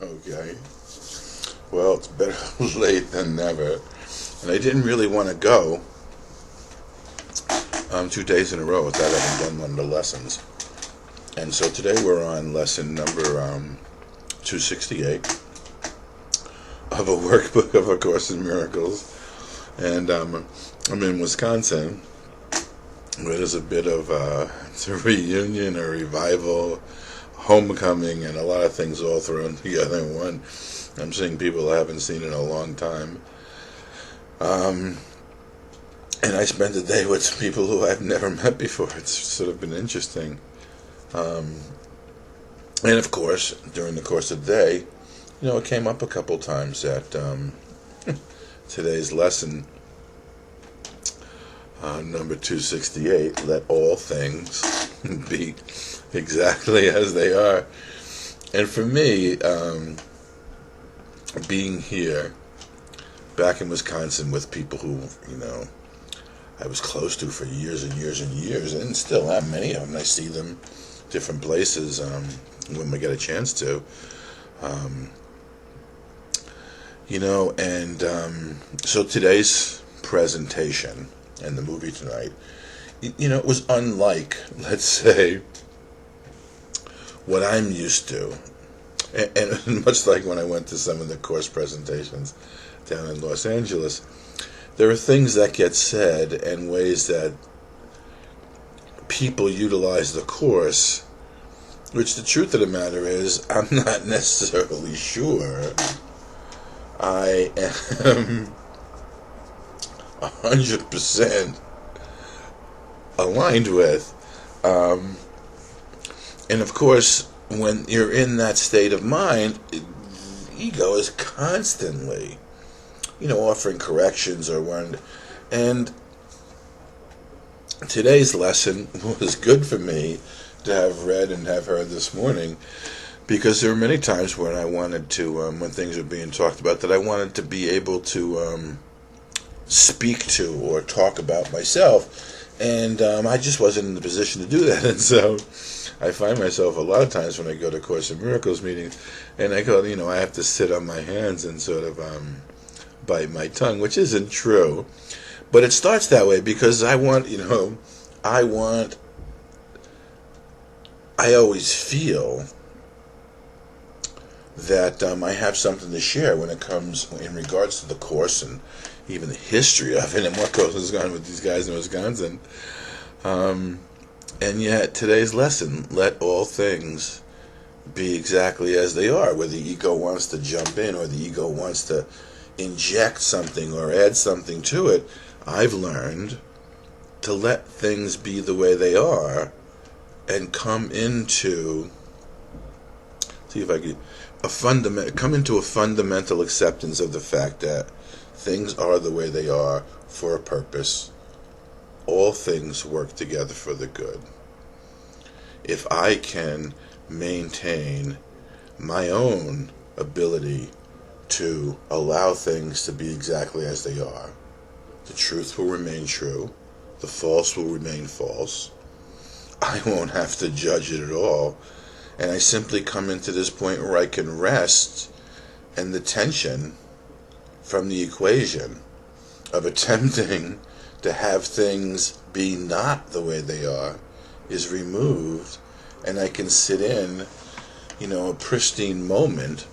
Okay. Well, it's better late than never. And I didn't really want to go 2 days in a row without having done one of the lessons. And so today we're on lesson number 268 of a workbook of A Course in Miracles. And I'm in Wisconsin, where there's a bit of it's a reunion, a revival, homecoming, and a lot of things all thrown together in one. I'm seeing people I haven't seen in a long time. And I spent the day with people who I've never met before. It's sort of been interesting. And of course, during the course of the day, it came up a couple times that today's lesson, number 268, let all things be exactly as they are. And for me, being here back in Wisconsin with people who, I was close to for years and years and years, and still have many of them. I see them different places when we get a chance to. So today's presentation and the movie tonight, it was unlike, let's say, what I'm used to. And much like when I went to some of the course presentations down in Los Angeles, there are things that get said and ways that people utilize the course, which the truth of the matter is, I'm not necessarily sure I am 100% aligned with. And of course, when you're in that state of mind, ego is constantly, offering corrections or one. And today's lesson was good for me to have read and have heard this morning, because there were many times when I wanted to, when things were being talked about, that I wanted to be able to speak to or talk about myself, and I just wasn't in the position to do that. And so I find myself a lot of times when I go to Course in Miracles meetings, and I go, I have to sit on my hands and sort of bite my tongue, which isn't true. But it starts that way because I always feel that I have something to share when it comes in regards to the Course and even the history of it and what goes on with these guys in Wisconsin. And yet today's lesson, let all things be exactly as they are, where the ego wants to jump in or the ego wants to inject something or add something to it. I've learned to let things be the way they are and come into a fundamental acceptance of the fact that things are the way they are for a purpose. All things work together for the good. If I can maintain my own ability to allow things to be exactly as they are, the truth will remain true, the false will remain false. I won't have to judge it at all, and I simply come into this point where I can rest, and the tension from the equation of attempting to have things be not the way they are is removed, and I can sit in, a pristine moment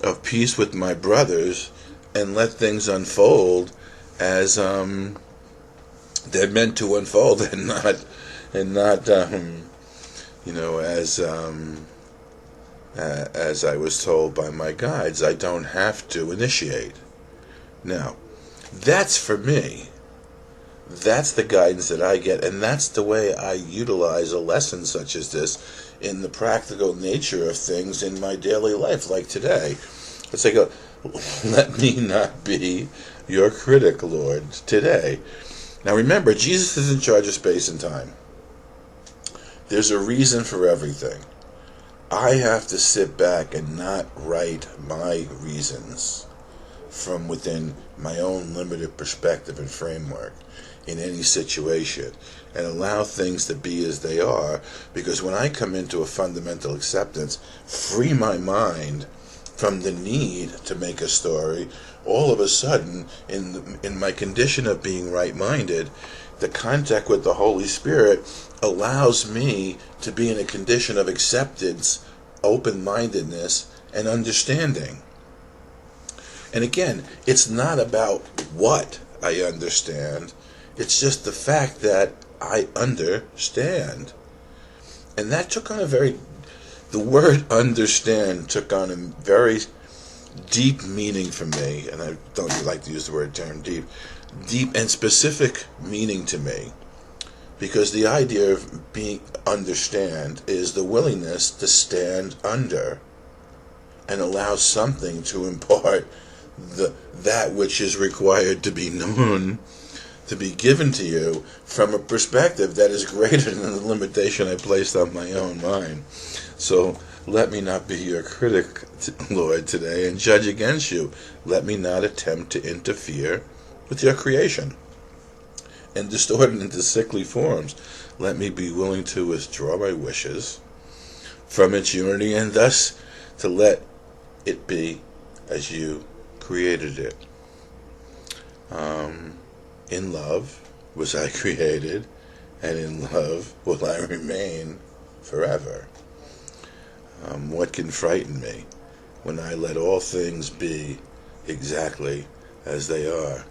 of peace with my brothers and let things unfold as they're meant to unfold, and not as I was told by my guides, I don't have to initiate. Now, that's for me. That's the guidance that I get, and that's the way I utilize a lesson such as this in the practical nature of things in my daily life, like today. It's like, let me not be your critic, Lord, today. Now remember, Jesus is in charge of space and time. There's a reason for everything. I have to sit back and not write my reasons from within my own limited perspective and framework in any situation, and allow things to be as they are, because when I come into a fundamental acceptance, free my mind, from the need to make a story, all of a sudden, in my condition of being right-minded, the contact with the Holy Spirit allows me to be in a condition of acceptance, open-mindedness, and understanding. And again, it's not about what I understand, it's just the fact that I understand. And that took on the word understand took on a very deep meaning for me, and I don't like to use the term deep and specific meaning to me, because the idea of being understand is the willingness to stand under and allow something to impart that which is required to be known, to be given to you from a perspective that is greater than the limitation I placed on my own mind. So let me not be your critic, Lord, today, and judge against you. Let me not attempt to interfere with your creation and distort it into sickly forms. Let me be willing to withdraw my wishes from its unity, and thus to let it be as you created it. In love was I created, and in love will I remain forever. What can frighten me when I let all things be exactly as they are?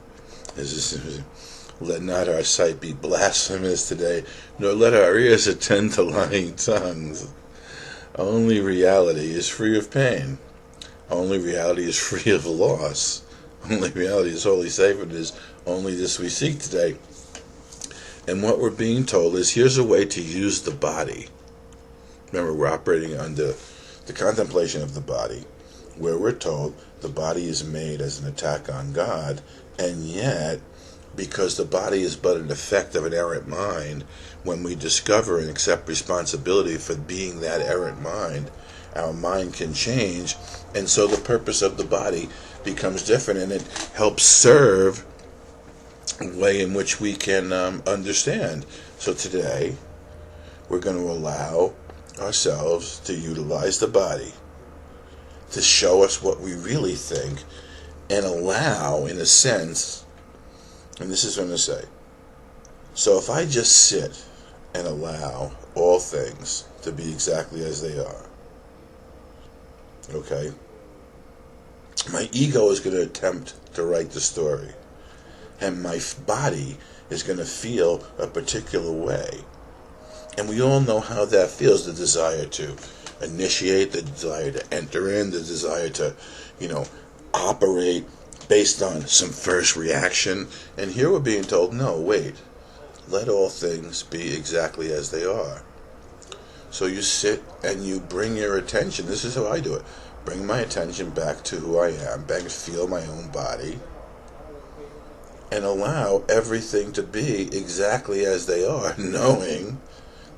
Let not our sight be blasphemous today, nor let our ears attend to lying tongues. Only reality is free of pain. Only reality is free of loss. Only reality is wholly safe, and is only this we seek today. And what we're being told is, here's a way to use the body. Remember, we're operating under the contemplation of the body, where we're told the body is made as an attack on God, and yet, because the body is but an effect of an errant mind, when we discover and accept responsibility for being that errant mind, our mind can change, and so the purpose of the body becomes different, and it helps serve a way in which we can understand. So today, we're going to allow ourselves to utilize the body to show us what we really think, and allow, in a sense, and this is what I'm going to say, so if I just sit and allow all things to be exactly as they are, okay, my ego is going to attempt to write the story, and my body is going to feel a particular way. And we all know how that feels, the desire to initiate, the desire to enter in, the desire to, operate based on some first reaction. And here we're being told, no, wait, let all things be exactly as they are. So you sit and you bring your attention, this is how I do it, bring my attention back to who I am, back to feel my own body, and allow everything to be exactly as they are, knowing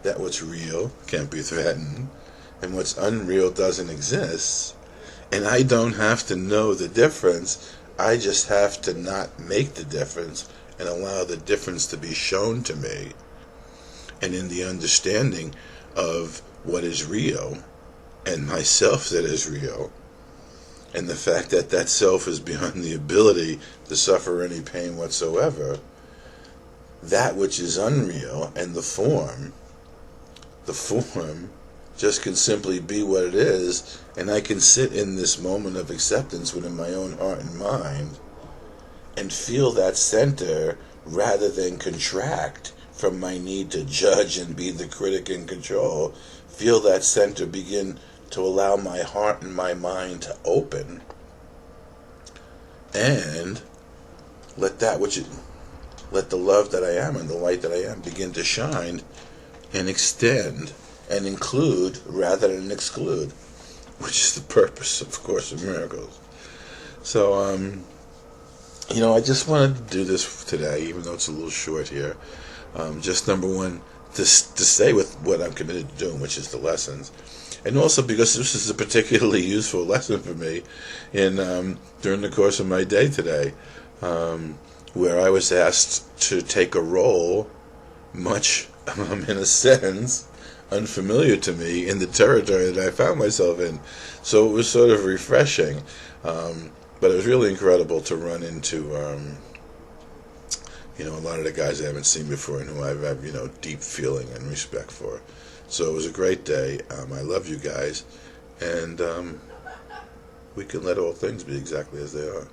that what's real can't be threatened, and what's unreal doesn't exist. And I don't have to know the difference, I just have to not make the difference and allow the difference to be shown to me. And in the understanding of what is real, and myself that is real, and the fact that that self is beyond the ability to suffer any pain whatsoever, that which is unreal and the form just can simply be what it is, and I can sit in this moment of acceptance within my own heart and mind and feel that center rather than contract from my need to judge and be the critic and control. Feel that center begin to allow my heart and my mind to open, and let the love that I am and the light that I am begin to shine and extend and include rather than exclude, which is the purpose, of course, of miracles. So, I just wanted to do this today, even though it's a little short here. Just number one, to stay with what I'm committed to doing, which is the lessons. And also because this is a particularly useful lesson for me during the course of my day today, where I was asked to take a role, much, in a sense, unfamiliar to me in the territory that I found myself in. So it was sort of refreshing. But it was really incredible to run into, a lot of the guys I haven't seen before and who I have, deep feeling and respect for. So it was a great day. I love you guys, and we can let all things be exactly as they are.